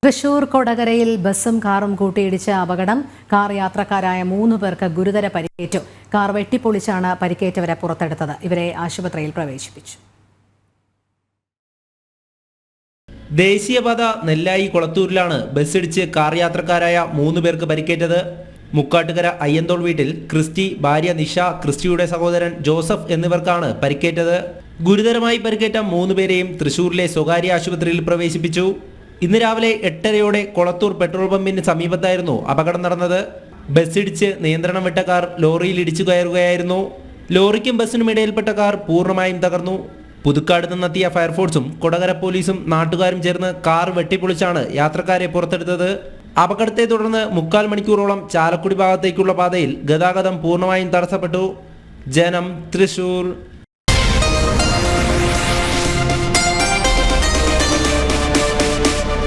തൃശൂർ കൊടകരയിൽ ബസും കാറും കൂട്ടിയിടിച്ച അപകടം. കാർ യാത്രക്കാരായ 3 പേർക്ക് ഗുരുതര പരിക്കേറ്റു. കാർ വെട്ടിപ്പൊളിച്ചാണ് പരിക്കേറ്റവരെ പുറത്തെടുത്തത്. ഇവരെ ആശുപത്രിയിൽ പ്രവേശിപ്പിച്ചു. ദേശീയപാത നെല്ലായി കൊളത്തൂരിലാണ് ബസ്സിടിച്ച് കാർ യാത്രക്കാരായ 3 പേർക്ക് പരിക്കേറ്റത്. മുക്കാട്ടുകര അയ്യന്തോൾ വീട്ടിൽ ക്രിസ്റ്റി, ഭാര്യ നിഷ, ക്രിസ്റ്റിയുടെ സഹോദരൻ ജോസഫ് എന്നിവർക്കാണ് പരിക്കേറ്റത്. ഗുരുതരമായി പരിക്കേറ്റ 3 പേരെയും തൃശൂരിലെ സ്വകാര്യ ആശുപത്രിയിൽ പ്രവേശിപ്പിച്ചു. ഇന്ന് രാവിലെ 8:30 കൊളത്തൂർ പെട്രോൾ പമ്പിന് സമീപത്തായിരുന്നു അപകടം നടന്നത്. ബസ്സിടിച്ച് നിയന്ത്രണം വിട്ട കാർ ലോറിയിൽ ഇടിച്ചു കയറുകയായിരുന്നു. ലോറിക്കും ബസ്സിനും ഇടയിൽപ്പെട്ട കാർ പൂർണ്ണമായും തകർന്നു. പുതുക്കാട് നിന്നെത്തിയ ഫയർഫോഴ്സും കൊടകര പോലീസും നാട്ടുകാരും ചേർന്ന് കാർ വെട്ടിപ്പൊളിച്ചാണ് യാത്രക്കാരെ പുറത്തെടുത്തത്. അപകടത്തെ തുടർന്ന് 3/4 മണിക്കൂറോളം ചാലക്കുടി ഭാഗത്തേക്കുള്ള പാതയിൽ ഗതാഗതം പൂർണ്ണമായും തടസ്സപ്പെട്ടു. ജനം, തൃശൂർ.